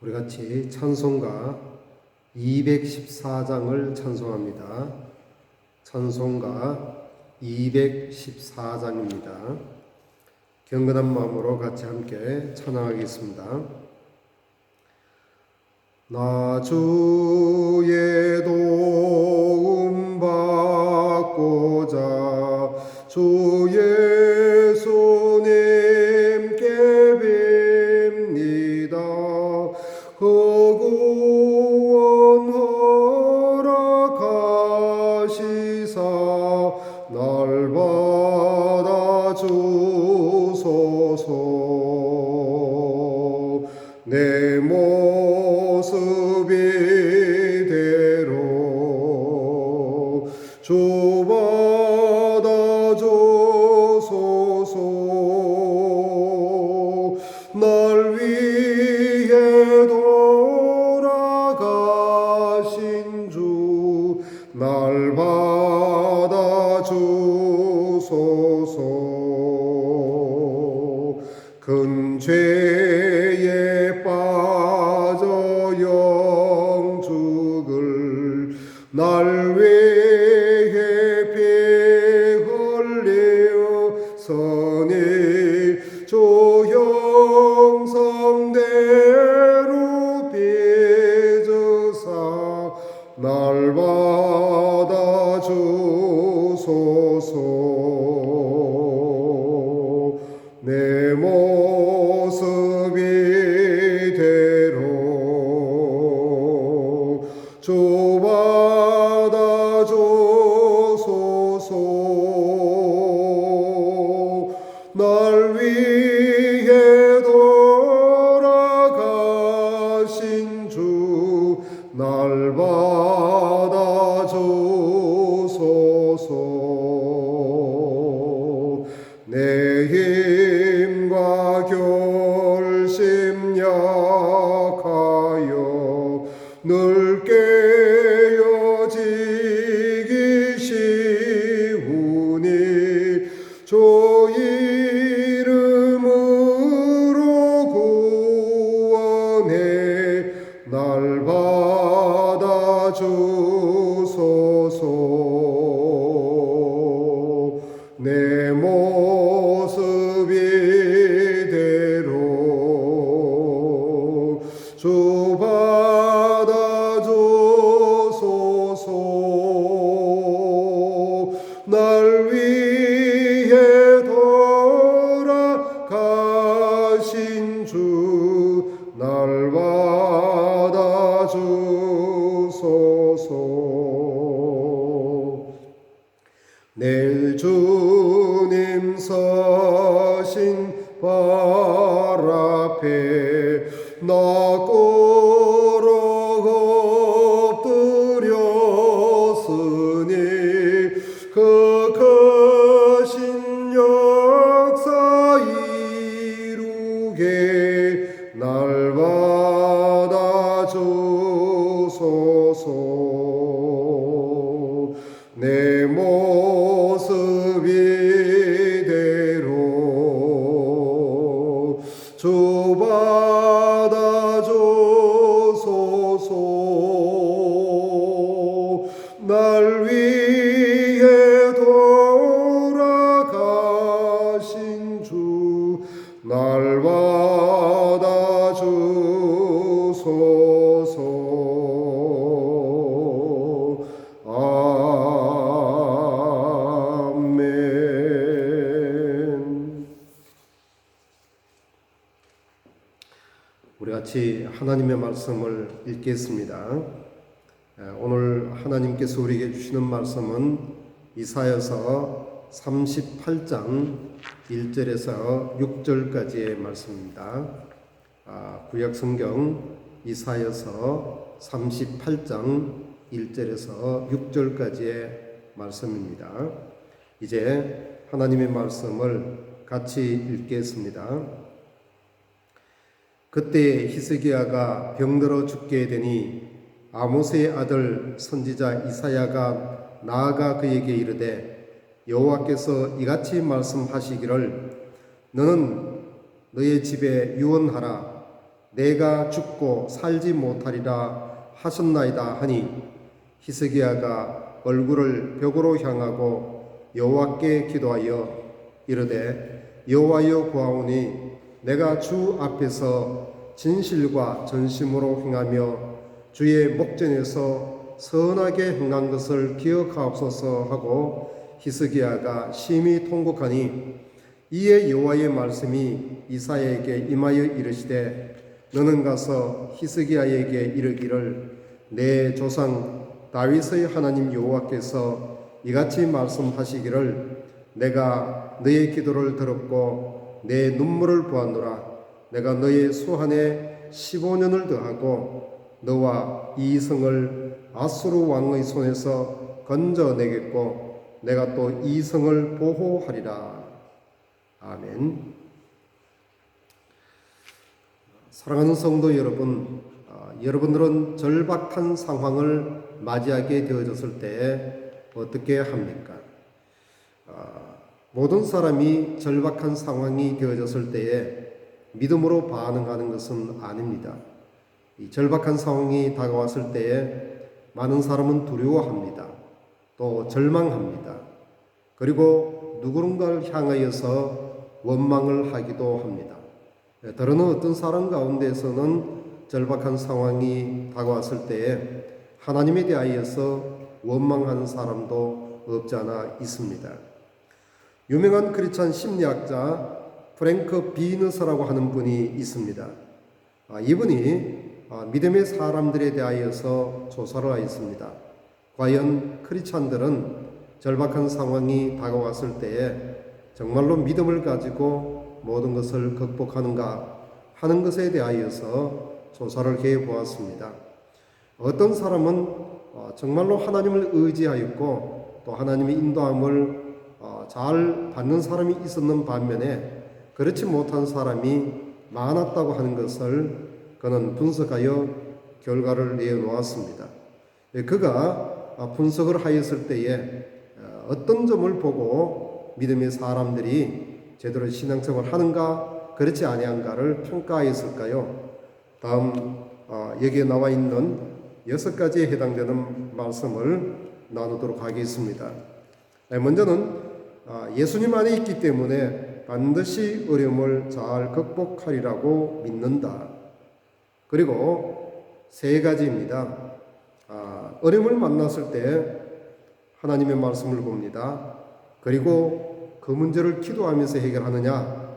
우리 같이 찬송가 214장을 찬송합니다. 찬송가 214장입니다. 경건한 마음으로 같이 함께 찬양하겠습니다. 나 주의 도움 받고자 주 예수님께 빕니다. 구원 허락하시사 날 받아주소서. 내 모습 이대로 주 받아주소서. 날 위해 돌아가신 주 날 받아주소서. 큰 죄에 빠져 영죽을 날 위해 피 흘려 선이 주 형상대로 빚으사 날 받아주소서. 내 모습 이대로 주 받아주소서. 날 위해 돌아가신 주 날 받아주소서. 내 힘과 결심 약하여 늘 깨어지기 쉬우니 주 이름으로 구원해 날 받아주소서. 내 모습 이대로 주 받아주소서. 날 위해 돌아가신 주 날 받아주소서. 내일 주님 서신 발 앞에 나 꿇어 엎드렸으니 그 크신 역사 이루게 날 받아주소서. 내 모습 이대로 주 받아주소서. 날 위해 돌아가신 주 날 받아주소서. 아멘. 우리 같이 하나님의 말씀을 읽겠습니다. 오늘 하나님께서 우리에게 주시는 말씀은 이사야서 38장 1절에서 6절까지의 말씀입니다. 구약 성경 이사야서 38장 1절에서 6절까지의 말씀입니다. 이제 하나님의 말씀을 같이 읽겠습니다. 그때 히스기야가 병들어 죽게 되니 아모스의 아들 선지자 이사야가 나아가 그에게 이르되 여호와께서 이같이 말씀하시기를 너는 너의 집에 유언하라. 내가 죽고 살지 못하리라 하셨나이다 하니 히스기야가 얼굴을 벽으로 향하고 여호와께 기도하여 이르되 여호와여 구하오니 내가 주 앞에서 진실과 전심으로 행하며 주의 목전에서 선하게 행한 것을 기억하옵소서 하고 히스기야가 심히 통곡하니 이에 여호와의 말씀이 이사야에게 임하여 이르시되 너는 가서 히스기야에게 이르기를 내 조상 다윗의 하나님 여호와께서 이같이 말씀하시기를 내가 너의 기도를 들었고 내 눈물을 보았노라. 내가 너의 수한에 15년을 더하고 너와 이 성을 아수르 왕의 손에서 건져내겠고 내가 또 이 성을 보호하리라. 아멘. 사랑하는 성도 여러분, 여러분들은 절박한 상황을 맞이하게 되어졌을 때 어떻게 합니까? 모든 사람이 절박한 상황이 되어졌을 때에 믿음으로 반응하는 것은 아닙니다. 이 절박한 상황이 다가왔을 때에 많은 사람은 두려워합니다. 또 절망합니다. 그리고 누군가를 향하여서 원망을 하기도 합니다. 때로는 어떤 사람 가운데에서는 절박한 상황이 다가왔을 때에 하나님에 대하여서 원망하는 사람도 없지 않아 있습니다. 유명한 크리스찬 심리학자 프랭크 비너스라고 하는 분이 있습니다. 이분이 믿음의 사람들에 대하여서 조사를 하였습니다. 과연 크리스찬들은 절박한 상황이 다가왔을 때에 정말로 믿음을 가지고 모든 것을 극복하는가 하는 것에 대하여서 조사를 해 보았습니다. 어떤 사람은 정말로 하나님을 의지하였고 또 하나님의 인도함을 잘 받는 사람이 있었는 반면에 그렇지 못한 사람이 많았다고 하는 것을 그는 분석하여 결과를 내놓았습니다. 그가 분석을 하였을 때에 어떤 점을 보고 믿음의 사람들이 제대로 신앙생활을 하는가 그렇지 아니한가를 평가하였을까요? 다음 여기에 나와 있는 6가지에 해당되는 말씀을 나누도록 하겠습니다. 먼저는 예수님 안에 있기 때문에 반드시 어려움을 잘 극복하리라고 믿는다. 그리고 3가지입니다. 어려움을 만났을 때 하나님의 말씀을 봅니다. 그리고 그 문제를 기도하면서 해결하느냐.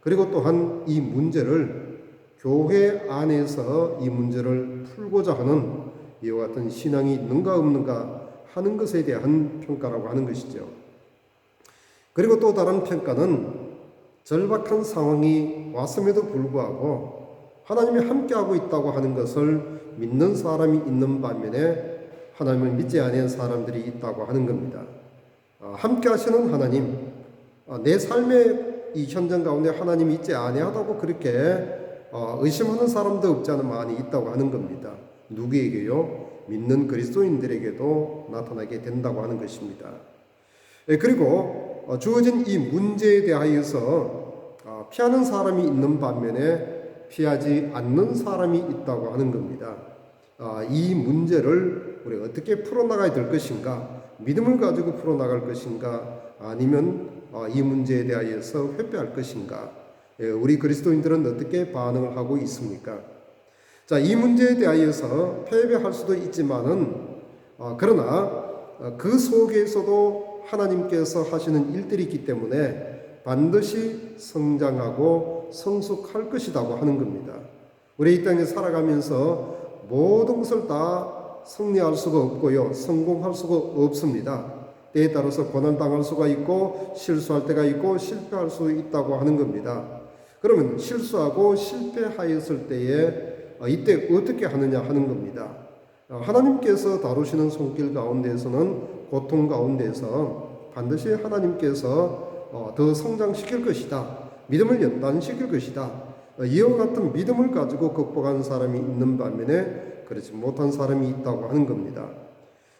그리고 또한 이 문제를 교회 안에서 이 문제를 풀고자 하는 이와 같은 신앙이 있는가 없는가 하는 것에 대한 평가라고 하는 것이죠. 그리고 또 다른 평가는 절박한 상황이 왔음에도 불구하고 하나님이 함께하고 있다고 하는 것을 믿는 사람이 있는 반면에 하나님을 믿지 않은 사람들이 있다고 하는 겁니다. 함께 하시는 하나님, 내 삶의 이 현장 가운데 하나님이 있지 아니하다고 그렇게 의심하는 사람도 없지 않은 많이 있다고 하는 겁니다. 누구에게요? 믿는 그리스도인들에게도 나타나게 된다고 하는 것입니다. 그리고 주어진 이 문제에 대하여서 피하는 사람이 있는 반면에 피하지 않는 사람이 있다고 하는 겁니다. 이 문제를 우리가 어떻게 풀어나가야 될 것인가, 믿음을 가지고 풀어나갈 것인가, 아니면 이 문제에 대하여서 회피할 것인가, 우리 그리스도인들은 어떻게 반응을 하고 있습니까? 자, 이 문제에 대하여서 패배할 수도 있지만은 그러나 그 속에서도 하나님께서 하시는 일들이 있기 때문에 반드시 성장하고 성숙할 것이라고 하는 겁니다. 우리 이 땅에 살아가면서 모든 것을 다 승리할 수가 없고요, 성공할 수가 없습니다. 때에 따라서 고난당할 수가 있고 실수할 때가 있고 실패할 수 있다고 하는 겁니다. 그러면 실수하고 실패하였을 때에 이때 어떻게 하느냐 하는 겁니다. 하나님께서 다루시는 손길 가운데에서는 고통 가운데서 반드시 하나님께서 더 성장시킬 것이다. 믿음을 연단시킬 것이다. 이와 같은 믿음을 가지고 극복하는 사람이 있는 반면에 그렇지 못한 사람이 있다고 하는 겁니다.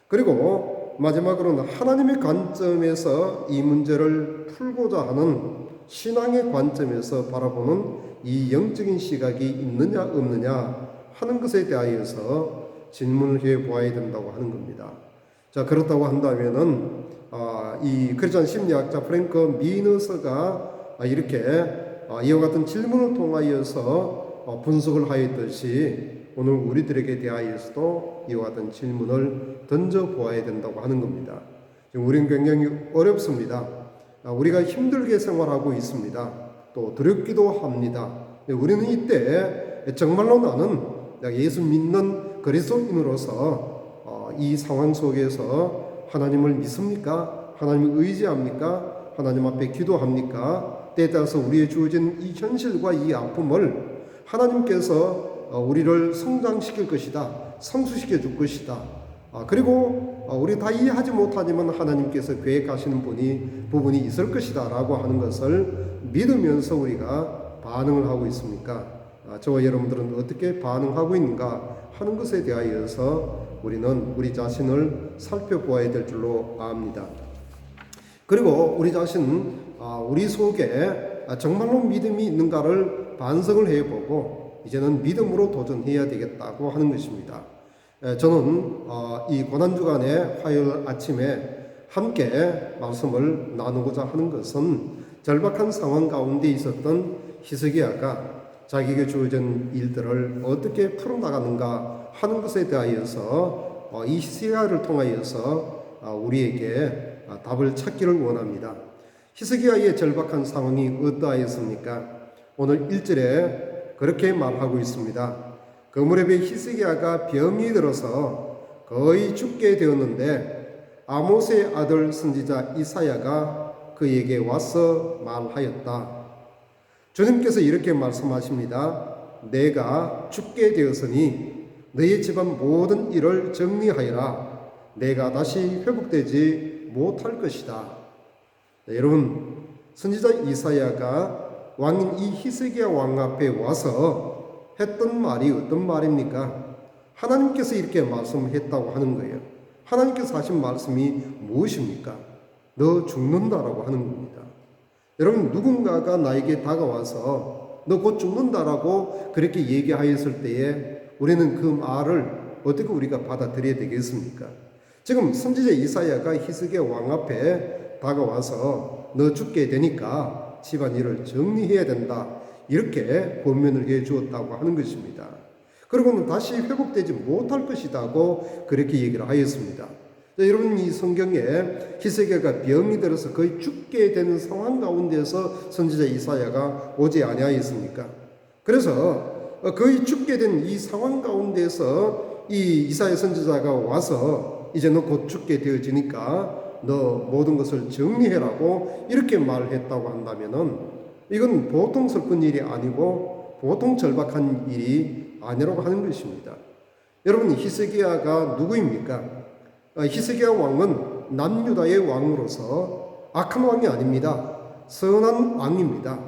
그리고 마지막으로는 하나님의 관점에서 이 문제를 풀고자 하는 신앙의 관점에서 바라보는 이 영적인 시각이 있느냐 없느냐 하는 것에 대하여서 질문을 해 보아야 된다고 하는 겁니다. 자, 그렇다고 한다면은 이 크리스천 심리학자 프랭크 미너스가 이렇게 이와 같은 질문을 통하여서 분석을 하였듯이 오늘 우리들에게 대하여서도 이와 같은 질문을 던져 보아야 된다고 하는 겁니다. 지금 우리는 굉장히 어렵습니다. 우리가 힘들게 생활하고 있습니다. 또 두렵기도 합니다. 우리는 이때 정말로 나는 예수 믿는 그리스도인으로서 이 상황 속에서 하나님을 믿습니까? 하나님을 의지합니까? 하나님 앞에 기도합니까? 때에 따라서 우리의 주어진 이 현실과 이 아픔을 하나님께서 우리를 성장시킬 것이다. 성수시켜 줄 것이다. 그리고 우리 다 이해하지 못하지만 하나님께서 계획하시는 부분이 있을 것이다 라고 하는 것을 믿으면서 우리가 반응을 하고 있습니까? 저와 여러분들은 어떻게 반응하고 있는가 하는 것에 대하여서 우리는 우리 자신을 살펴보아야 될 줄로 압니다. 그리고 우리 자신, 우리 속에 정말로 믿음이 있는가를 반성을 해보고 이제는 믿음으로 도전해야 되겠다고 하는 것입니다. 저는 이 고난주간의 화요일 아침에 함께 말씀을 나누고자 하는 것은 절박한 상황 가운데 있었던 히스기야가 자기에게 주어진 일들을 어떻게 풀어나가는가 하는 것에 대하여서 이 히스기야를 통하여서 우리에게 답을 찾기를 원합니다. 히스기야의 절박한 상황이 어떠하였습니까? 오늘 1절에 그렇게 말하고 있습니다. 그 무렵에 히스기야가 병이 들어서 거의 죽게 되었는데 아모스의 아들 선지자 이사야가 그에게 와서 말하였다. 주님께서 이렇게 말씀하십니다. 내가 죽게 되었으니 너의 집안 모든 일을 정리하여라. 내가 다시 회복되지 못할 것이다. 네, 여러분, 선지자 이사야가 왕인 이 히스기야 왕 앞에 와서 했던 말이 어떤 말입니까? 하나님께서 이렇게 말씀했다고 하는 거예요. 하나님께서 하신 말씀이 무엇입니까? 너 죽는다라고 하는 겁니다. 여러분, 누군가가 나에게 다가와서 너 곧 죽는다라고 그렇게 얘기하였을 때에 우리는 그 말을 어떻게 우리가 받아들여야 되겠습니까? 지금 선지자 이사야가 히스기야 왕 앞에 다가와서 너 죽게 되니까 집안일을 정리해야 된다. 이렇게 권면을 해 주었다고 하는 것입니다. 그리고는 다시 회복되지 못할 것이라고 그렇게 얘기를 하였습니다. 자, 여러분, 이 성경에 히스기야가 병이 들어서 거의 죽게 되는 상황 가운데서 선지자 이사야가 오지 아니하였습니까? 그래서 거의 죽게 된 이 상황 가운데서 이 이사야 선지자가 와서 이제 너 곧 죽게 되어지니까 너 모든 것을 정리해라고 이렇게 말했다고 한다면은 이건 보통 슬픈 일이 아니고 보통 절박한 일이 아니라고 하는 것입니다. 여러분, 히스기야가 누구입니까? 히스기야 왕은 남유다의 왕으로서 악한 왕이 아닙니다. 선한 왕입니다.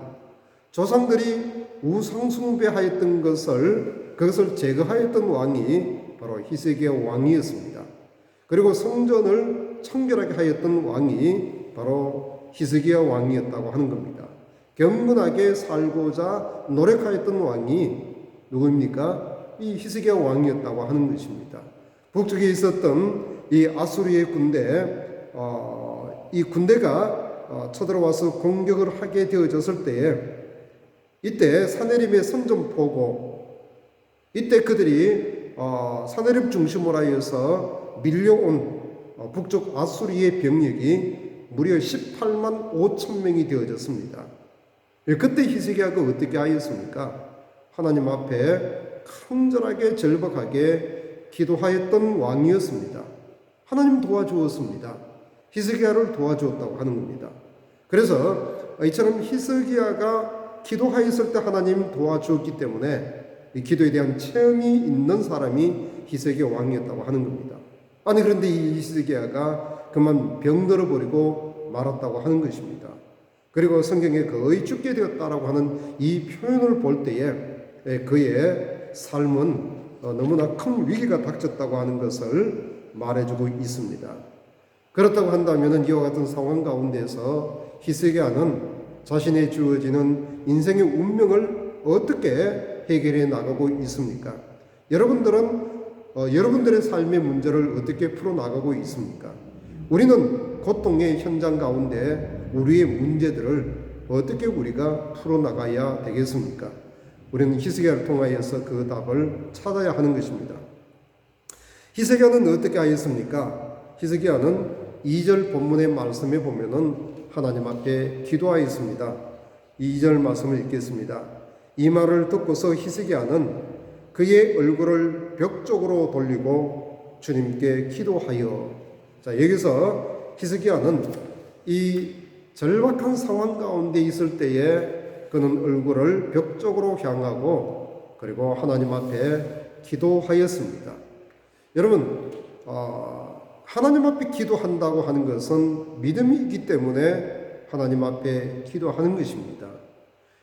조상들이 우상숭배하였던 그것을 제거하였던 왕이 바로 히스기야 왕이었습니다. 그리고 성전을 청결하게 하였던 왕이 바로 히스기야 왕이었다고 하는 겁니다. 경건하게 살고자 노력하였던 왕이 누구입니까? 이 히스기야 왕이었다고 하는 것입니다. 북쪽에 있었던 이 아수르의 군대, 이 군대가 쳐들어와서 공격을 하게 되어졌을 때에 이때 사내림의 선전포고, 이때 그들이 사내림 중심으로 하여서 밀려온 북쪽 아수르의 병력이 무려 18만 5천 명이 되어졌습니다. 그때 히스기야가 어떻게 하였습니까? 하나님 앞에 간절하게 절박하게 기도하였던 왕이었습니다. 하나님 도와주었습니다. 히스기야를 도와주었다고 하는 겁니다. 그래서 이처럼 히스기야가 기도하였을 때 하나님 도와주었기 때문에 이 기도에 대한 체험이 있는 사람이 히스기야 왕이었다고 하는 겁니다. 아니, 그런데 이 히스기야가 그만 병들어 버리고 말았다고 하는 것입니다. 그리고 성경에 거의 죽게 되었다라고 하는 이 표현을 볼 때에 그의 삶은 너무나 큰 위기가 닥쳤다고 하는 것을 말해주고 있습니다. 그렇다고 한다면 이와 같은 상황 가운데서 히스기야는 자신의 주어지는 인생의 운명을 어떻게 해결해 나가고 있습니까? 여러분들의 삶의 문제를 어떻게 풀어 나가고 있습니까? 우리는 고통의 현장 가운데 우리의 문제들을 어떻게 우리가 풀어 나가야 되겠습니까? 우리는 히스기야를 통하여서 그 답을 찾아야 하는 것입니다. 히스기야는 어떻게 하였습니까? 히스기야는 2절 본문의 말씀에 보면은 하나님 앞에 기도하였습니다. 2절 말씀을 읽겠습니다. 이 말을 듣고서 히스기야는 그의 얼굴을 벽 쪽으로 돌리고 주님께 기도하여. 자, 여기서 히스기야는 이 절박한 상황 가운데 있을 때에 그는 얼굴을 벽 쪽으로 향하고 그리고 하나님 앞에 기도하였습니다. 여러분, 하나님 앞에 기도한다고 하는 것은 믿음이 있기 때문에 하나님 앞에 기도하는 것입니다.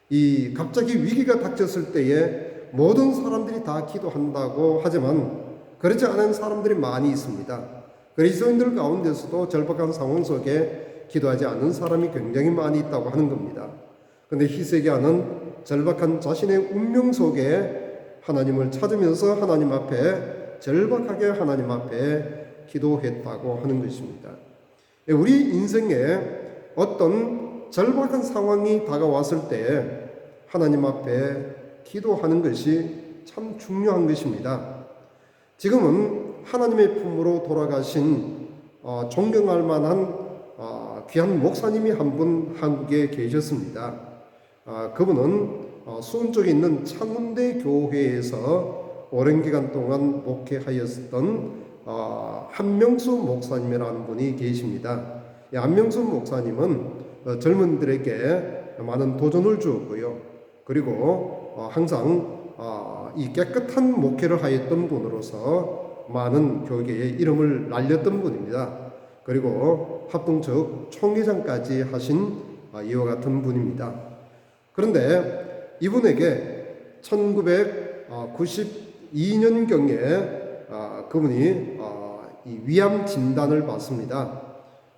이 갑자기 위기가 닥쳤을 때에 모든 사람들이 다 기도한다고 하지만 그렇지 않은 사람들이 많이 있습니다. 그리스도인들 가운데서도 절박한 상황 속에 기도하지 않는 사람이 굉장히 많이 있다고 하는 겁니다. 그런데 히스기야는 절박한 자신의 운명 속에 하나님을 찾으면서 하나님 앞에 절박하게 하나님 앞에 기도했다고 하는 것입니다. 우리 인생에 어떤 절박한 상황이 다가왔을 때 하나님 앞에 기도하는 것이 참 중요한 것입니다. 지금은 하나님의 품으로 돌아가신 존경할 만한 귀한 목사님이 한 분 한국에 계셨습니다. 그분은 수원 쪽에 있는 창운대 교회에서 오랜 기간 동안 목회하였던 한명수 목사님이라는 분이 계십니다. 이 한명수 목사님은 젊은들에게 많은 도전을 주었고요. 그리고 항상 이 깨끗한 목회를 하였던 분으로서 많은 교계에 이름을 날렸던 분입니다. 그리고 합동측 총회장까지 하신 이와 같은 분입니다. 그런데 이분에게 1992년경에 그분이 이 위암 진단을 받습니다.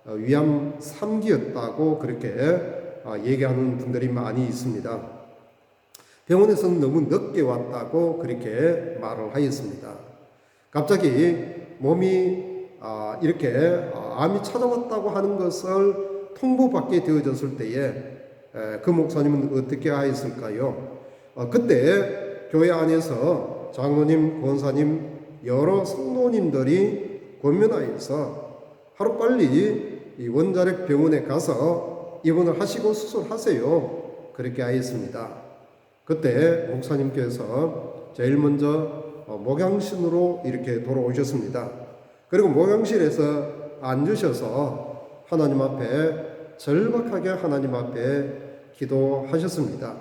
위암 3기였다고 그렇게 얘기하는 분들이 많이 있습니다. 병원에서는 너무 늦게 왔다고 그렇게 말을 하였습니다. 갑자기 몸이 이렇게 암이 찾아왔다고 하는 것을 통보받게 되어졌을 때에 그 목사님은 어떻게 하였을까요? 그때 교회 안에서 장로님, 권사님, 여러 성도님들이 권면하여서 하루빨리 이 원자력 병원에 가서 입원을 하시고 수술하세요. 그렇게 하였습니다. 그때 목사님께서 제일 먼저 목양신으로 이렇게 돌아오셨습니다. 그리고 목양실에서 앉으셔서 하나님 앞에 절박하게 하나님 앞에 기도하셨습니다.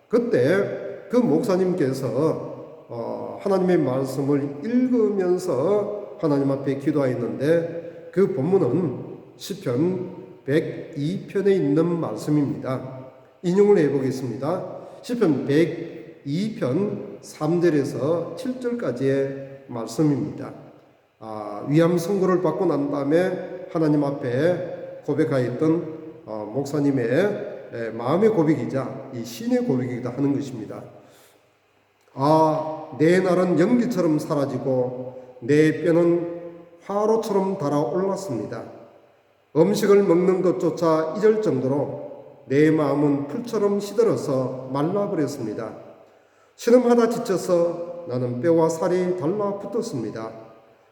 그때 그 목사님께서 하나님의 말씀을 읽으면서 하나님 앞에 기도하였는데 그 본문은 시편 102편에 있는 말씀입니다. 인용을 해보겠습니다. 시편 102편 3절에서 7절까지의 말씀입니다. 위암 선고를 받고 난 다음에 하나님 앞에 고백하였던 목사님의 마음의 고백이자 이 신의 고백이기도 하는 것입니다. 내 날은 연기처럼 사라지고 내 뼈는 화로처럼 달아올랐습니다. 음식을 먹는 것조차 잊을 정도로 내 마음은 풀처럼 시들어서 말라버렸습니다. 신음하다 지쳐서 나는 뼈와 살이 달라붙었습니다.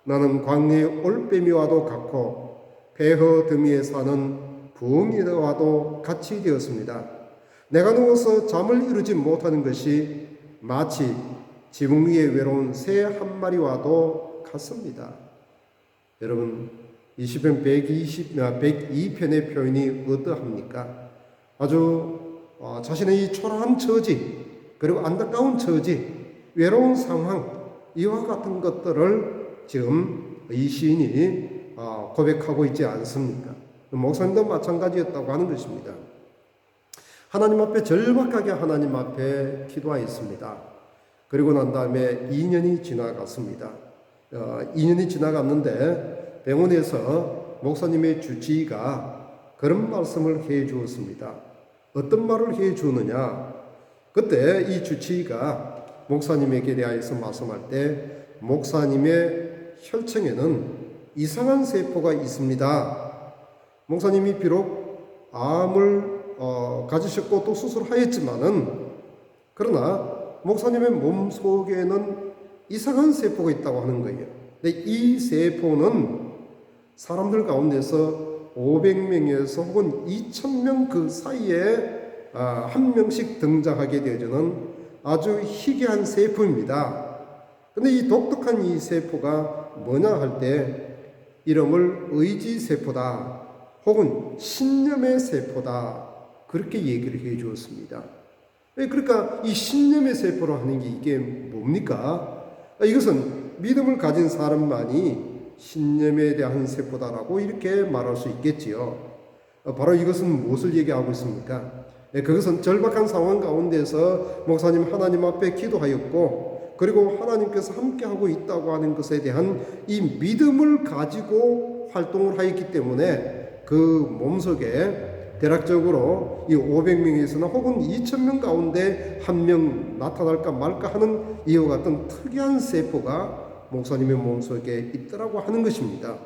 나는 광야의 올빼미와도 같고 배허 더미에 사는 부엉이와도 같이 되었습니다. 내가 누워서 잠을 이루지 못하는 것이 마치 지붕 위에 외로운 새 한 마리와도 같습니다. 여러분, 이 시편 102편의 표현이 어떠합니까? 아주 자신의 이 초라한 처지, 그리고 안타까운 처지, 외로운 상황, 이와 같은 것들을 지금 이 시인이 고백하고 있지 않습니까? 목사님도 마찬가지였다고 하는 것입니다. 하나님 앞에 절박하게 하나님 앞에 기도하였습니다. 그리고 난 다음에 2년이 지나갔습니다. 2년이 지나갔는데 병원에서 목사님의 주치의가 그런 말씀을 해 주었습니다. 어떤 말을 해 주느냐? 그때 이 주치의가 목사님에게 대하여서 말씀할 때 목사님의 혈청에는 이상한 세포가 있습니다. 목사님이 비록 암을 가지셨고 또 수술하였지만은 그러나 목사님의 몸 속에는 이상한 세포가 있다고 하는 거예요. 근데 이 세포는 사람들 가운데서 500명에서 혹은 2000명 그 사이에 한 명씩 등장하게 되어지는 아주 희귀한 세포입니다. 근데 이 독특한 이 세포가 뭐냐 할 때 이름을 의지세포다 혹은 신념의 세포다 그렇게 얘기를 해 주었습니다. 그러니까 이 신념의 세포로 하는 게 이게 뭡니까? 이것은 믿음을 가진 사람만이 신념에 대한 세포다라고 이렇게 말할 수 있겠지요. 바로 이것은 무엇을 얘기하고 있습니까? 그것은 절박한 상황 가운데서 목사님 하나님 앞에 기도하였고 그리고 하나님께서 함께하고 있다고 하는 것에 대한 이 믿음을 가지고 활동을 하였기 때문에 그 몸속에 대략적으로 이 500명에서나 혹은 2000명 가운데 한 명 나타날까 말까 하는 이와 같은 특이한 세포가 목사님의 몸속에 있더라고 하는 것입니다.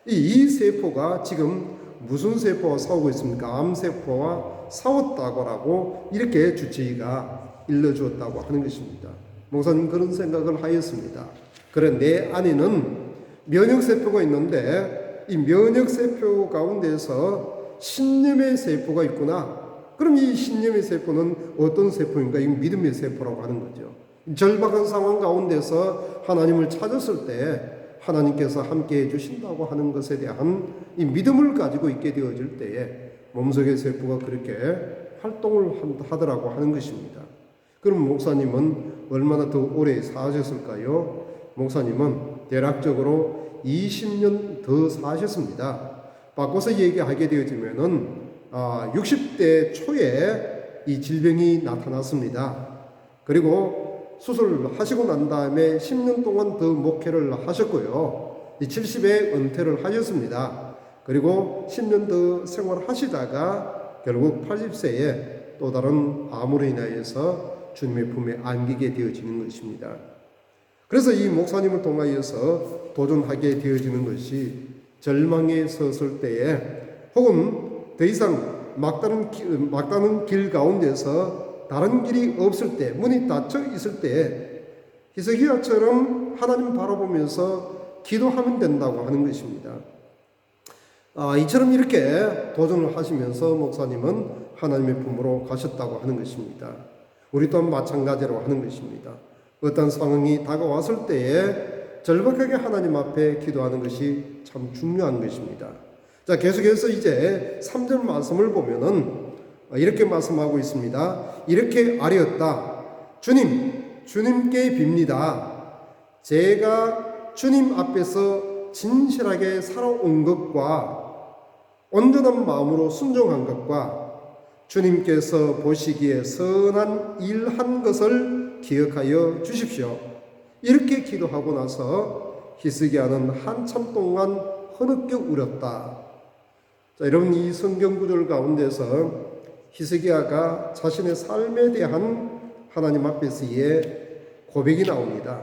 이 세포가 지금 무슨 세포와 싸우고 있습니까? 암세포와 싸웠다고 이렇게 주치의가 일러주었다고 하는 것입니다. 목사님 그런 생각을 하였습니다. 그래 내 안에는 면역세포가 있는데 이 면역세포 가운데서 신념의 세포가 있구나. 그럼 이 신념의 세포는 어떤 세포인가? 이 믿음의 세포라고 하는 거죠. 절박한 상황 가운데서 하나님을 찾았을 때 하나님께서 함께 해주신다고 하는 것에 대한 이 믿음을 가지고 있게 되어질 때에 몸속의 세포가 그렇게 활동을 하더라고 하는 것입니다. 그럼 목사님은 얼마나 더 오래 사셨을까요? 목사님은 대략적으로 20년 더 사셨습니다. 바꿔서 얘기하게 되어지면은 60대 초에 이 질병이 나타났습니다. 그리고 수술을 하시고 난 다음에 10년 동안 더 목회를 하셨고요. 70에 은퇴를 하셨습니다. 그리고 10년 더 생활하시다가 결국 80세에 또 다른 암으로 인하여서 주님의 품에 안기게 되어지는 것입니다. 그래서 이 목사님을 통하여서 도전하게 되어지는 것이 절망에 섰을 때에 혹은 더 이상 막다른 길 가운데서 다른 길이 없을 때, 문이 닫혀 있을 때 히스기야처럼 하나님 바라보면서 기도하면 된다고 하는 것입니다. 이처럼 이렇게 도전을 하시면서 목사님은 하나님의 품으로 가셨다고 하는 것입니다. 우리 또한 마찬가지로 하는 것입니다. 어떤 상황이 다가왔을 때에 절박하게 하나님 앞에 기도하는 것이 참 중요한 것입니다. 자, 계속해서 이제 3절 말씀을 보면은 이렇게 말씀하고 있습니다. 이렇게 아뢰었다. 주님께 빕니다. 제가 주님 앞에서 진실하게 살아온 것과 온전한 마음으로 순종한 것과 주님께서 보시기에 선한 일한 것을 기억하여 주십시오. 이렇게 기도하고 나서 히스기야는 한참 동안 흐느껴 울었다. 자, 여러분 이 성경 구절 가운데서 히스기야가 자신의 삶에 대한 하나님 앞에서의 고백이 나옵니다.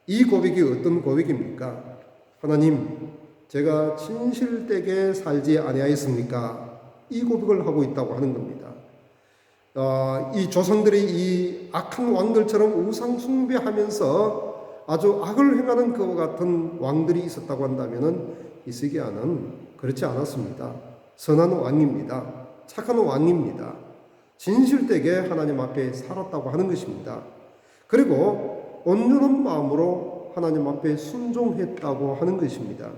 이 고백이 어떤 고백입니까? 하나님, 제가 진실되게 살지 아니하였습니까? 이 고백을 하고 있다고 하는 겁니다. 이 조상들이 이 악한 왕들처럼 우상 숭배하면서 아주 악을 행하는 그와 같은 왕들이 있었다고 한다면은 히스기야는 그렇지 않았습니다. 선한 왕입니다. 착한 왕입니다. 진실되게 하나님 앞에 살았다고 하는 것입니다. 그리고 온전한 마음으로 하나님 앞에 순종했다고 하는 것입니다.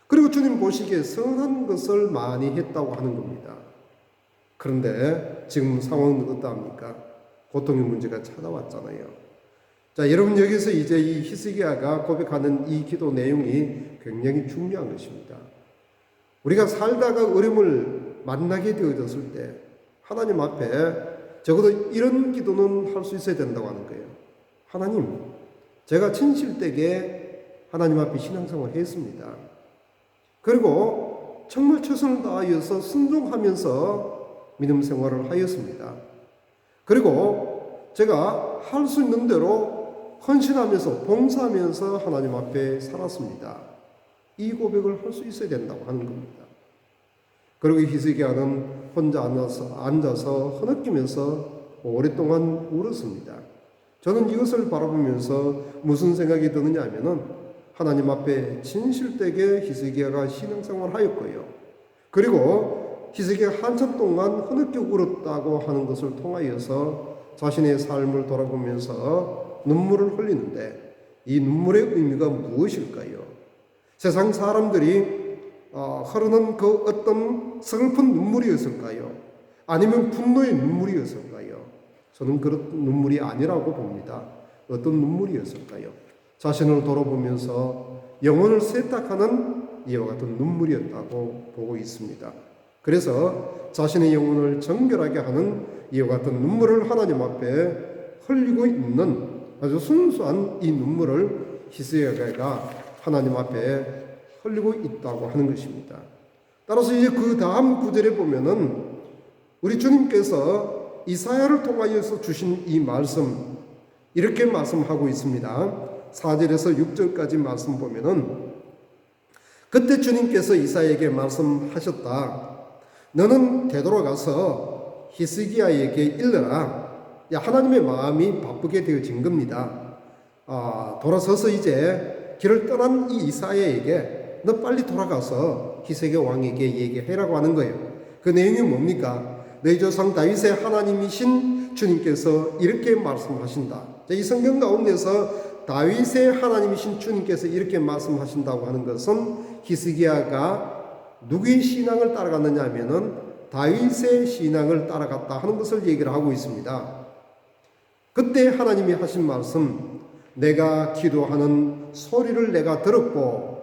그리고 주님 보시기에 선한 것을 많이 했다고 하는 겁니다. 그런데 지금 상황은 어떠합니까? 고통의 문제가 찾아왔잖아요. 자, 여러분 여기서 이제 이 히스기야가 고백하는 이 기도 내용이 굉장히 중요한 것입니다. 우리가 살다가 어려움을 만나게 되어졌을 때 하나님 앞에 적어도 이런 기도는 할 수 있어야 된다고 하는 거예요. 하나님, 제가 진실되게 하나님 앞에 신앙생활을 했습니다. 그리고 정말 최선을 다하여서 순종하면서 믿음 생활을 하였습니다. 그리고 제가 할 수 있는 대로 헌신하면서 봉사하면서 하나님 앞에 살았습니다. 이 고백을 할 수 있어야 된다고 하는 겁니다. 그리고 히스기야는 혼자 앉아서 흐느끼면서 오랫동안 울었습니다. 저는 이것을 바라보면서 무슨 생각이 드느냐 하면은 하나님 앞에 진실되게 히스기야가 신앙생활을 하였고요. 그리고 히스기야가 한참 동안 흐느끼 울었다고 하는 것을 통하여서 자신의 삶을 돌아보면서 눈물을 흘리는데 이 눈물의 의미가 무엇일까요? 세상 사람들이 흐르는 그 어떤 슬픈 눈물이었을까요? 아니면 분노의 눈물이었을까요? 저는 그런 눈물이 아니라고 봅니다. 어떤 눈물이었을까요? 자신을 돌아보면서 영혼을 세탁하는 이와 같은 눈물이었다고 보고 있습니다. 그래서 자신의 영혼을 정결하게 하는 이와 같은 눈물을 하나님 앞에 흘리고 있는 아주 순수한 이 눈물을 히스기야가 하나님 앞에 흘리고 있다고 하는 것입니다. 따라서 이제 그 다음 구절에 보면은 우리 주님께서 이사야를 통하여서 주신 이 말씀 이렇게 말씀하고 있습니다. 4절에서 6절까지 말씀 보면은 그때 주님께서 이사야에게 말씀하셨다. 너는 되돌아가서 히스기야에게 일러라. 하나님의 마음이 바쁘게 되어진 겁니다. 돌아서서 이제 길을 떠난 이 이사야에게 너 빨리 돌아가서 히스기야 왕에게 얘기해라고 하는 거예요. 그 내용이 뭡니까? 너희 조상 다윗의 하나님이신 주님께서 이렇게 말씀하신다. 이 성경 가운데서 다윗의 하나님이신 주님께서 이렇게 말씀하신다고 하는 것은 히스기야가 누구의 신앙을 따라갔느냐 하면은 다윗의 신앙을 따라갔다 하는 것을 얘기를 하고 있습니다. 그때 하나님이 하신 말씀, 내가 기도하는 소리를 내가 들었고,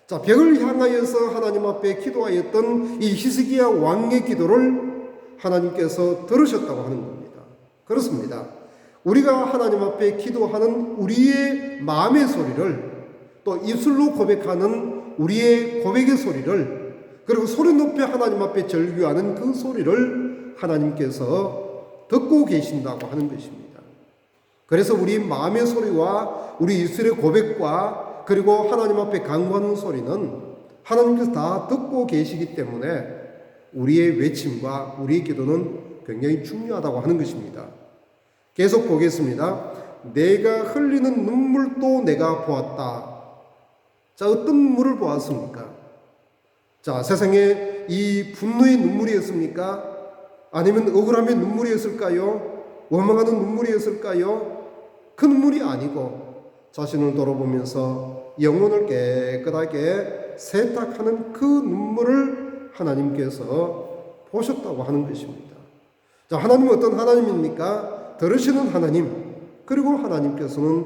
자, 벽을 향하여서 하나님 앞에 기도하였던 이 히스기야 왕의 기도를 하나님께서 들으셨다고 하는 겁니다. 그렇습니다. 우리가 하나님 앞에 기도하는 우리의 마음의 소리를 또 입술로 고백하는 우리의 고백의 소리를 그리고 소리 높여 하나님 앞에 절규하는 그 소리를 하나님께서 듣고 계신다고 하는 것입니다. 그래서 우리 마음의 소리와 우리 입술의 고백과 그리고 하나님 앞에 간구하는 소리는 하나님께서 다 듣고 계시기 때문에 우리의 외침과 우리의 기도는 굉장히 중요하다고 하는 것입니다. 계속 보겠습니다. 내가 흘리는 눈물도 내가 보았다. 자, 어떤 눈물을 보았습니까? 자, 세상에 이 분노의 눈물이었습니까? 아니면 억울함의 눈물이었을까요? 원망하는 눈물이었을까요? 그 눈물이 아니고 자신을 돌아보면서 영혼을 깨끗하게 세탁하는 그 눈물을 하나님께서 보셨다고 하는 것입니다. 자, 하나님은 어떤 하나님입니까? 들으시는 하나님, 그리고 하나님께서는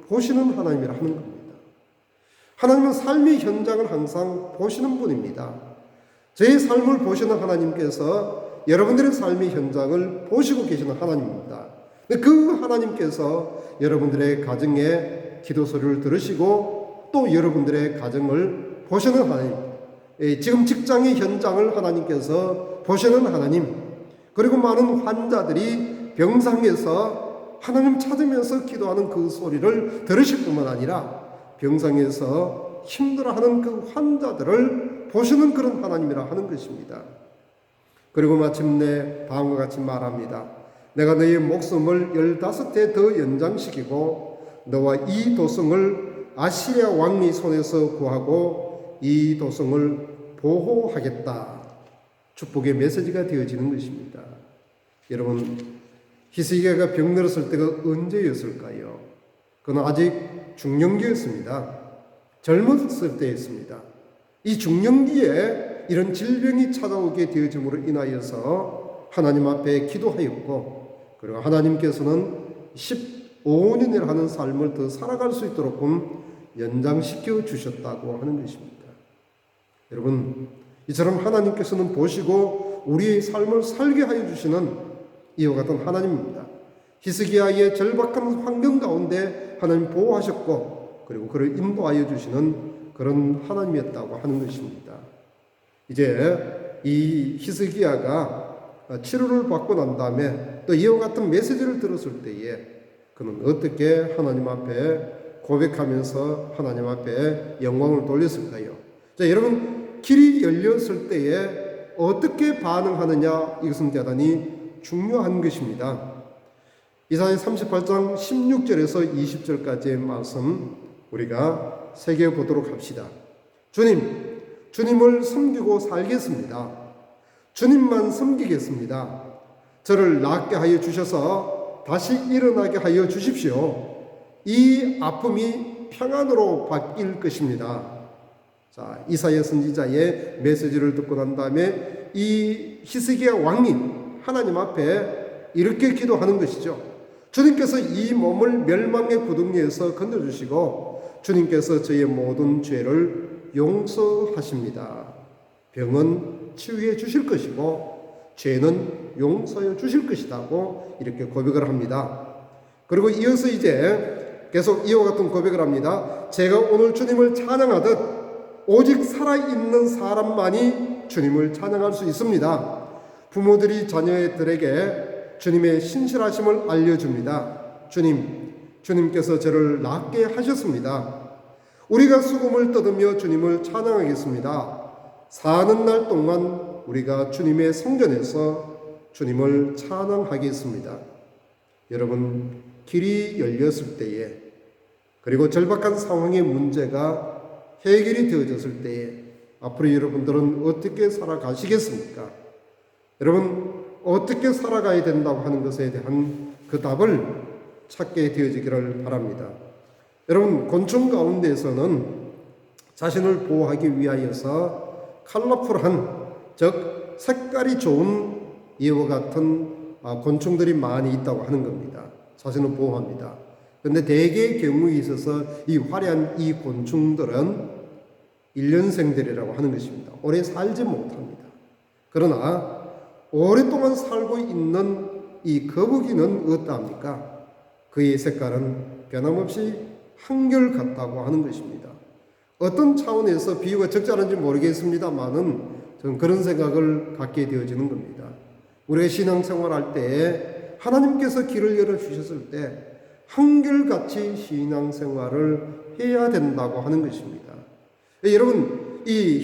보시는 하나님이라 하는 겁니다. 하나님은 삶의 현장을 항상 보시는 분입니다. 제 삶을 보시는 하나님께서 여러분들의 삶의 현장을 보시고 계시는 하나님입니다. 그 하나님께서 여러분들의 가정의 기도 소리를 들으시고 또 여러분들의 가정을 보시는 하나님, 지금 직장의 현장을 하나님께서 보시는 하나님, 그리고 많은 환자들이 병상에서 하나님 찾으면서 기도하는 그 소리를 들으실 뿐만 아니라 병상에서 힘들어하는 그 환자들을 보시는 그런 하나님이라 하는 것입니다. 그리고 마침내 다음과 같이 말합니다. 내가 너의 목숨을 15대 더 연장시키고 너와 이 도성을 아시리아 왕의 손에서 구하고 이 도성을 보호하겠다. 축복의 메시지가 되어지는 것입니다. 여러분, 히스기야가 병들었을 때가 언제였을까요? 그는 아직 중년기였습니다. 젊었을 때였습니다. 이 중년기에 이런 질병이 찾아오게 되어짐으로 인하여서 하나님 앞에 기도하였고, 그리고 하나님께서는 15년이라 하는 삶을 더 살아갈 수 있도록 연장시켜 주셨다고 하는 것입니다. 여러분, 이처럼 하나님께서는 보시고 우리의 삶을 살게 하여 주시는 이와 같은 하나님입니다. 히스기야의 절박한 환경 가운데 하나님 보호하셨고 그리고 그를 인도하여 주시는 그런 하나님이었다고 하는 것입니다. 이제 이 히스기야가 치료를 받고 난 다음에 또 이와 같은 메시지를 들었을 때에 그는 어떻게 하나님 앞에 고백하면서 하나님 앞에 영광을 돌렸을까요? 자, 여러분, 길이 열렸을 때에 어떻게 반응하느냐, 이것은 대단히 중요한 것입니다. 이사야 38장 16절에서 20절까지의 말씀 우리가 새겨보도록 합시다. 주님을 섬기고 살겠습니다. 주님만 섬기겠습니다. 저를 낫게 하여 주셔서 다시 일어나게 하여 주십시오. 이 아픔이 평안으로 바뀔 것입니다. 자, 이사야 선지자의 메시지를 듣고 난 다음에 이 히스기야 왕이 하나님 앞에 이렇게 기도하는 것이죠. 주님께서 이 몸을 멸망의 구덩이에서 건져주시고 주님께서 저의 모든 죄를 용서하십니다. 병은 치유해 주실 것이고 죄는 용서해 주실 것이라고 이렇게 고백을 합니다. 그리고 이어서 이제 계속 이와 같은 고백을 합니다. 제가 오늘 주님을 찬양하듯 오직 살아있는 사람만이 주님을 찬양할 수 있습니다. 부모들이 자녀들에게 주님의 신실하심을 알려줍니다. 주님께서 저를 낫게 하셨습니다. 우리가 수금을 떠들며 주님을 찬양하겠습니다. 사는 날 동안 우리가 주님의 성전에서 주님을 찬양하겠습니다. 여러분, 길이 열렸을 때에 그리고 절박한 상황의 문제가 해결이 되어졌을 때에 앞으로 여러분들은 어떻게 살아가시겠습니까? 여러분, 어떻게 살아가야 된다고 하는 것에 대한 그 답을 찾게 되어지기를 바랍니다. 여러분, 곤충 가운데에서는 자신을 보호하기 위하여서 컬러풀한, 즉 색깔이 좋은 이와 같은 곤충들이 많이 있다고 하는 겁니다. 자신을 보호합니다. 그런데 대개의 경우에 있어서 이 화려한 이 곤충들은 1년생들이라고 하는 것입니다. 오래 살지 못합니다. 그러나 오랫동안 살고 있는 이 거북이는 어떠합니까? 그의 색깔은 변함없이 한결같다고 하는 것입니다. 어떤 차원에서 비유가 적절한지 모르겠습니다만은 저는 그런 생각을 갖게 되어지는 겁니다. 우리가 신앙생활할 때 하나님께서 길을 열어주셨을 때 한결같이 신앙생활을 해야 된다고 하는 것입니다. 여러분, 이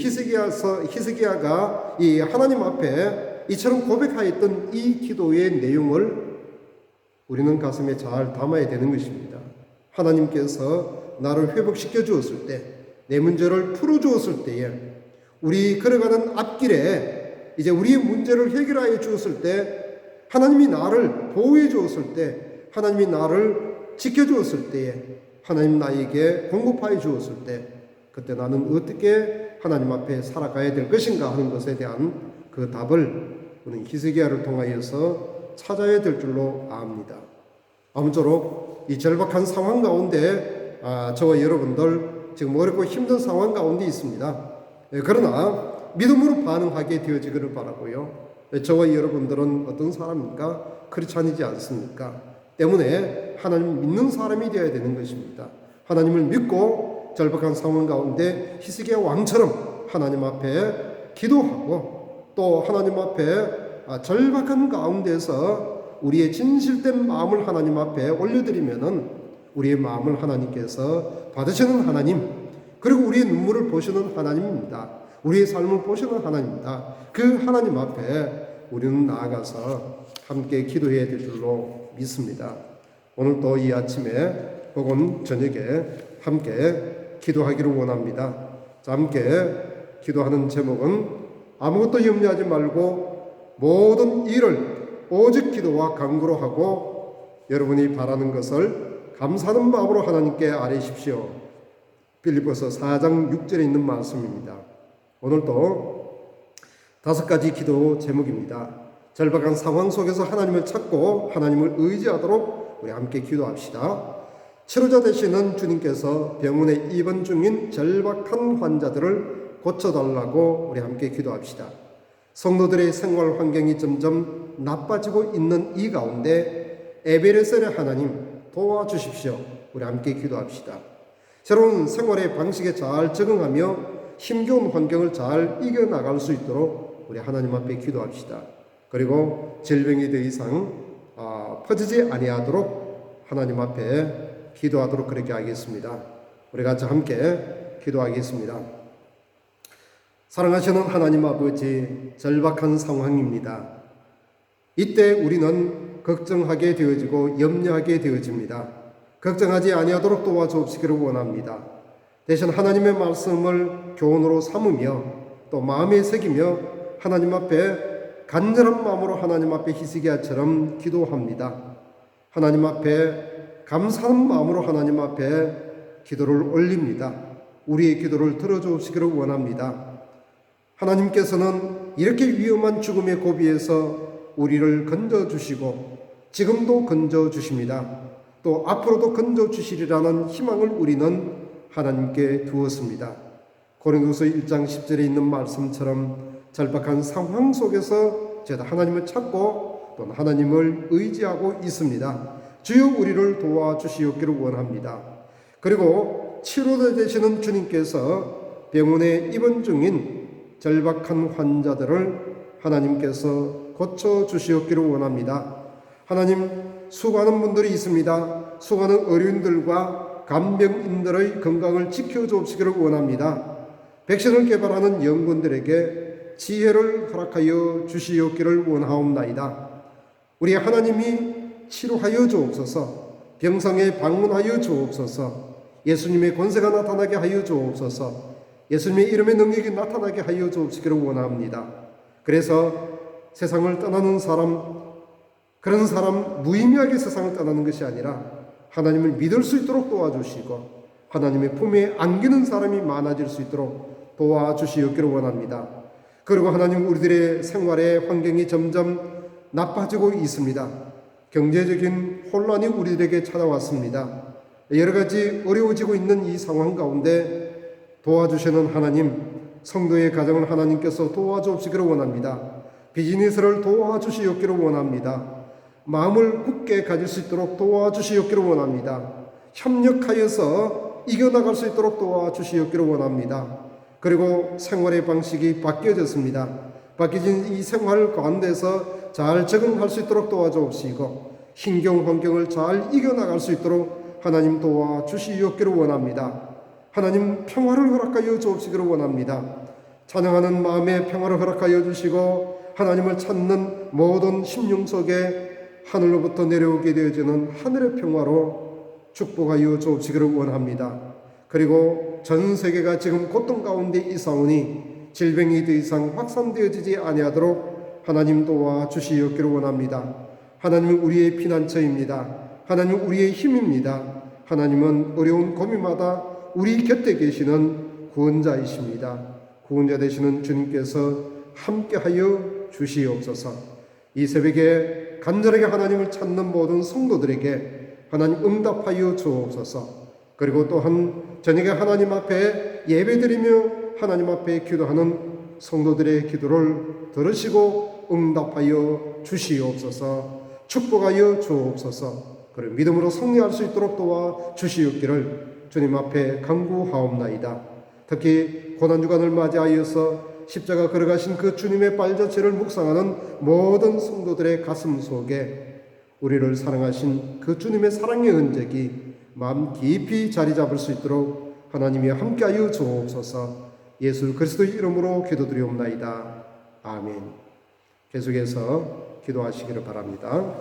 히스기야가 이 하나님 앞에 이처럼 고백하였던 이 기도의 내용을 우리는 가슴에 잘 담아야 되는 것입니다. 하나님께서 나를 회복시켜 주었을 때, 내 문제를 풀어 주었을 때에, 우리 걸어가는 앞길에 이제 우리의 문제를 해결하여 주었을 때, 하나님이 나를 보호해 주었을 때, 하나님이 나를 지켜 주었을 때에, 하나님 나에게 공급하여 주었을 때, 그때 나는 어떻게 하나님 앞에 살아가야 될 것인가 하는 것에 대한 그 답을 우리는 히스기야를 통하여서 찾아야 될 줄로 압니다. 아무쪼록 이 절박한 상황 가운데 저와 여러분들 지금 어렵고 힘든 상황 가운데 있습니다. 그러나 믿음으로 반응하게 되어지기를 바라고요. 저와 여러분들은 어떤 사람입니까? 크리스찬이지 않습니까? 때문에 하나님 믿는 사람이 되어야 되는 것입니다. 하나님을 믿고 절박한 상황 가운데 히스기야 왕처럼 하나님 앞에 기도하고 또 하나님 앞에 절박한 가운데서 우리의 진실된 마음을 하나님 앞에 올려드리면은 우리의 마음을 하나님께서 받으시는 하나님, 그리고 우리의 눈물을 보시는 하나님입니다. 우리의 삶을 보시는 하나님입니다. 그 하나님 앞에 우리는 나아가서 함께 기도해야 될 줄로 믿습니다. 오늘도 이 아침에 혹은 저녁에 함께 기도하기를 원합니다. 자, 함께 기도하는 제목은 아무것도 염려하지 말고 모든 일을 오직 기도와 간구로 하고 여러분이 바라는 것을 감사하는 마음으로 하나님께 아뢰십시오. 빌립보서 4장 6절에 있는 말씀입니다. 오늘도 5가지 기도 제목입니다. 절박한 상황 속에서 하나님을 찾고 하나님을 의지하도록 우리 함께 기도합시다. 치료자 되시는 주님께서 병원에 입원 중인 절박한 환자들을 고쳐달라고 우리 함께 기도합시다. 성도들의 생활 환경이 점점 나빠지고 있는 이 가운데 에베레셀의 하나님 도와주십시오. 우리 함께 기도합시다. 새로운 생활의 방식에 잘 적응하며 힘겨운 환경을 잘 이겨나갈 수 있도록 우리 하나님 앞에 기도합시다. 그리고 질병이 더 이상 퍼지지 아니하도록 하나님 앞에 기도하도록 그렇게 하겠습니다. 우리 같이 함께 기도하겠습니다. 사랑하시는 하나님 아버지, 절박한 상황입니다. 이때 우리는 걱정하게 되어지고 염려하게 되어집니다. 걱정하지 아니하도록 도와주옵시기를 원합니다. 대신 하나님의 말씀을 교훈으로 삼으며 또 마음에 새기며 하나님 앞에 간절한 마음으로 하나님 앞에 히스기야처럼 기도합니다. 하나님 앞에 감사한 마음으로 하나님 앞에 기도를 올립니다. 우리의 기도를 들어주시기를 원합니다. 하나님께서는 이렇게 위험한 죽음의 고비에서 우리를 건져주시고 지금도 건져주십니다. 또 앞으로도 건져주시리라는 희망을 우리는 하나님께 두었습니다. 고린도서 1장 10절에 있는 말씀처럼 절박한 상황 속에서 저희도 하나님을 찾고 또 하나님을 의지하고 있습니다. 주여 우리를 도와주시옵기를 원합니다. 그리고 치료자 되시는 주님께서 병원에 입원 중인 절박한 환자들을 하나님께서 고쳐주시옵기를 원합니다. 하나님, 수고하는 분들이 있습니다. 수고하는 어린이들과 간병인들의 건강을 지켜주옵시기를 원합니다. 백신을 개발하는 연구원들에게 지혜를 허락하여 주시옵기를 원하옵나이다. 우리 하나님이 치료하여 주옵소서, 병상에 방문하여 주옵소서, 예수님의 권세가 나타나게 하여 주옵소서, 예수님의 이름의 능력이 나타나게 하여 주옵시기를 원합니다. 그래서 세상을 떠나는 사람, 그런 사람 무의미하게 세상을 떠나는 것이 아니라 하나님을 믿을 수 있도록 도와주시고 하나님의 품에 안기는 사람이 많아질 수 있도록 도와주시옵기를 원합니다. 그리고 하나님, 우리들의 생활의 환경이 점점 나빠지고 있습니다. 경제적인 혼란이 우리들에게 찾아왔습니다. 여러 가지 어려워지고 있는 이 상황 가운데 도와주시는 하나님, 성도의 가정을 하나님께서 도와주시기를 원합니다. 비즈니스를 도와주시옵기를 원합니다. 마음을 굳게 가질 수 있도록 도와주시옵기를 원합니다. 협력하여서 이겨나갈 수 있도록 도와주시옵기를 원합니다. 그리고 생활의 방식이 바뀌어졌습니다. 바뀌어진 이 생활 가운데서 잘 적응할 수 있도록 도와주옵시고 힘겨운 환경을 잘 이겨나갈 수 있도록 하나님 도와주시옵기를 원합니다. 하나님, 평화를 허락하여 주옵시기를 원합니다. 찬양하는 마음에 평화를 허락하여 주시고 하나님을 찾는 모든 심령 속에 하늘로부터 내려오게 되어지는 하늘의 평화로 축복하여 주옵시기를 원합니다. 그리고 전 세계가 지금 고통 가운데 있사오니 질병이 더 이상 확산되어지지 아니하도록 하나님 도와주시옵기를 원합니다. 하나님은 우리의 피난처입니다. 하나님은 우리의 힘입니다. 하나님은 어려운 고민마다 우리 곁에 계시는 구원자이십니다. 구원자 되시는 주님께서 함께하여 주시옵소서. 이 새벽에 간절하게 하나님을 찾는 모든 성도들에게 하나님 응답하여 주옵소서. 그리고 또한 저녁에 하나님 앞에 예배드리며 하나님 앞에 기도하는 성도들의 기도를 들으시고 응답하여 주시옵소서. 축복하여 주옵소서. 그리고 믿음으로 승리할 수 있도록 도와주시옵기를 주님 앞에 간구하옵나이다. 특히 고난주간을 맞이하여서 십자가 걸어가신 그 주님의 발자취를 묵상하는 모든 성도들의 가슴 속에 우리를 사랑하신 그 주님의 사랑의 흔적이 마음 깊이 자리 잡을 수 있도록 하나님이 함께하여 주옵소서. 예수 그리스도의 이름으로 기도드리옵나이다. 아멘. 계속해서 기도하시기를 바랍니다.